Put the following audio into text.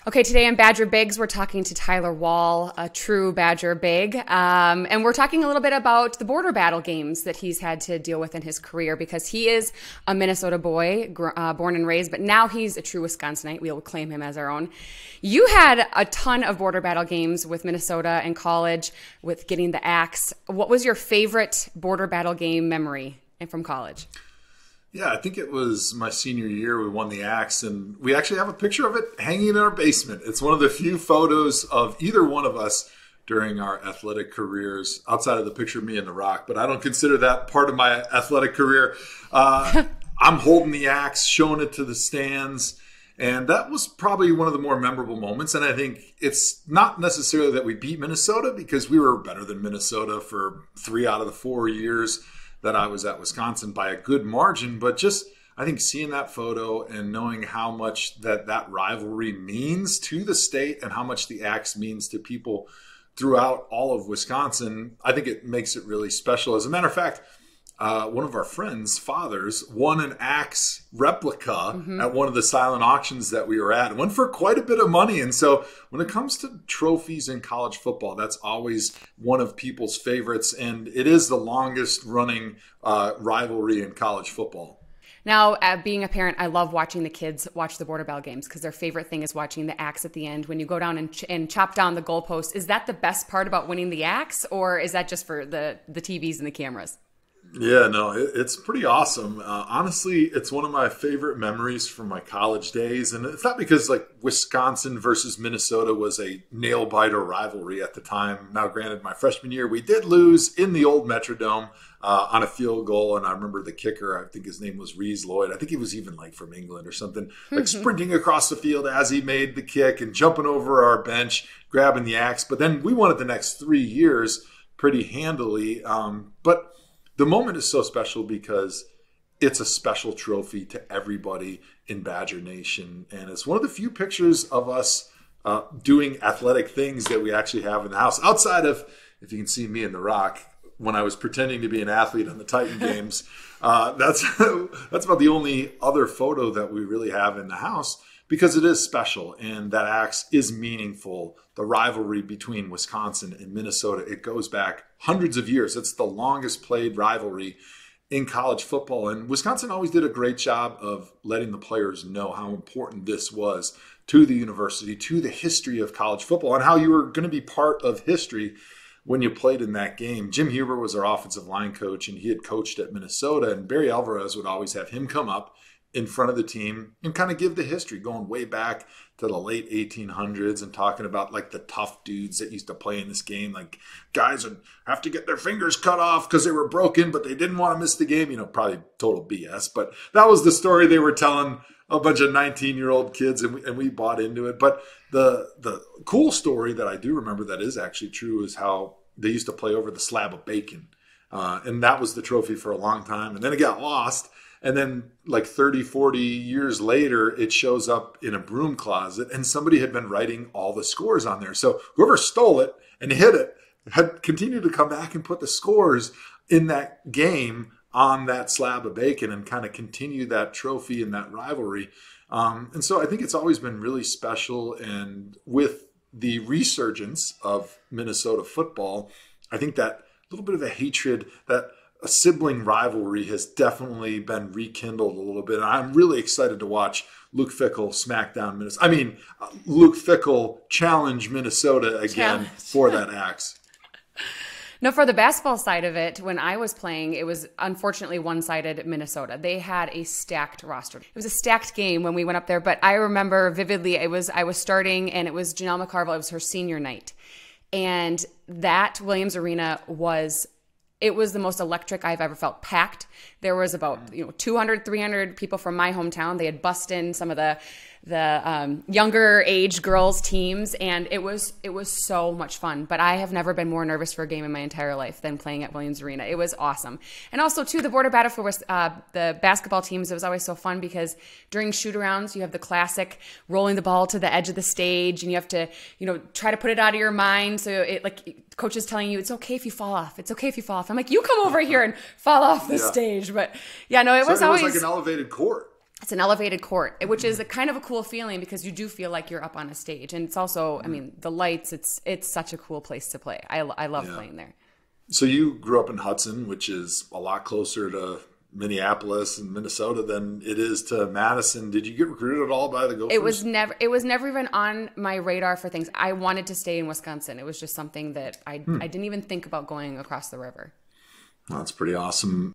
Okay, today on Badger Bigs, we're talking to Tyler Wall, a true Badger Big. And we're talking a little bit about the border battle games that he's had to deal with in his career because he is a Minnesota boy, born and raised, but now he's a true Wisconsinite. We'll claim him as our own. You had a ton of border battle games with Minnesota in college with getting the axe. What was your favorite border battle game memory from college? Yeah, I think it was my senior year. We won the axe, and we actually have a picture of it hanging in our basement. It's one of the few photos of either one of us during our athletic careers, outside of the picture of me and The Rock, but I don't consider that part of my athletic career. I'm holding the axe, showing it to the stands, and that was probably one of the more memorable moments. And I think it's not necessarily that we beat Minnesota, because we were better than Minnesota for 3 out of the 4 years that I was at Wisconsin by a good margin, but just I think seeing that photo and knowing how much that rivalry means to the state and how much the axe means to people throughout all of Wisconsin, I think it makes it really special. As a matter of fact, one of our friends' fathers won an axe replica at one of the silent auctions that we were at. It went for quite a bit of money. And so when it comes to trophies in college football, that's always one of people's favorites. And it is the longest running rivalry in college football. Now, being a parent, I love watching the kids watch the border battle games because their favorite thing is watching the axe at the end when you go down and chop down the goalpost. Is that the best part about winning the axe, or is that just for the TVs and the cameras? Yeah, no, it's pretty awesome. Honestly, it's one of my favorite memories from my college days. And it's not because like Wisconsin versus Minnesota was a nail-biter rivalry at the time. Now, granted, my freshman year, we did lose in the old Metrodome on a field goal. And I remember the kicker, I think his name was Rees Lloyd. I think he was even like from England or something, like sprinting across the field as he made the kick and jumping over our bench, grabbing the axe. But then we won it the next 3 years pretty handily. But the moment is so special because it's a special trophy to everybody in Badger Nation. And it's one of the few pictures of us doing athletic things that we actually have in the house. Outside of, if you can see me and The Rock, when I was pretending to be an athlete on the Titan Games, that's about the only other photo that we really have in the house, because it is special and that axe is meaningful. The rivalry between Wisconsin and Minnesota, it goes back hundreds of years. It's the longest played rivalry in college football. And Wisconsin always did a great job of letting the players know how important this was to the university, to the history of college football, and how you were going to be part of history when you played in that game. Jim Huber was our offensive line coach, and he had coached at Minnesota, and Barry Alvarez would always have him come up in front of the team and kind of give the history going way back to the late 1800s and talking about like the tough dudes that used to play in this game. Like guys would have to get their fingers cut off because they were broken, but they didn't want to miss the game. You know, probably total BS, but that was the story they were telling a bunch of 19-year-old kids, and we bought into it. But the cool story that I do remember that is actually true is how they used to play over the slab of bacon. And that was the trophy for a long time. And then it got lost. And then like 30, 40 years later, it shows up in a broom closet and somebody had been writing all the scores on there. So whoever stole it and hid it had continued to come back and put the scores in that game on that slab of bacon and kind of continue that trophy and that rivalry. And so I think it's always been really special. And with the resurgence of Minnesota football, I think that little bit of a hatred, that a sibling rivalry has definitely been rekindled a little bit. And I'm really excited to watch Luke Fickell smack down Minnesota. I mean, Luke Fickell challenge Minnesota again for that axe. No, for the basketball side of it, when I was playing, it was unfortunately one-sided Minnesota. They had a stacked roster. It was a stacked game when we went up there, but I remember vividly I was starting, and it was Janelle McCarville. It was her senior night. And that Williams Arena was the most electric I've ever felt. Packed. There was about 200, 300 people from my hometown. They had bussed in some of the younger age girls teams, and it was so much fun. But I have never been more nervous for a game in my entire life than playing at Williams Arena. It was awesome. And also too, the border battle for the basketball teams, it was always so fun because during shoot-arounds you have the classic rolling the ball to the edge of the stage, and you have to try to put it out of your mind. So it, like, coach is telling you it's okay if you fall off. It's okay if you fall off. I'm like, you come over here and fall off the stage. But yeah, no, it was always like an elevated court. It's an elevated court, which is a kind of a cool feeling because you do feel like you're up on a stage. And it's also, I mean, the lights, it's such a cool place to play. I love playing there. So you grew up in Hudson, which is a lot closer to Minneapolis and Minnesota than it is to Madison. Did you get recruited at all by the Gophers? It was never even on my radar for things. I wanted to stay in Wisconsin. It was just something that I didn't even think about going across the river. Well, that's pretty awesome.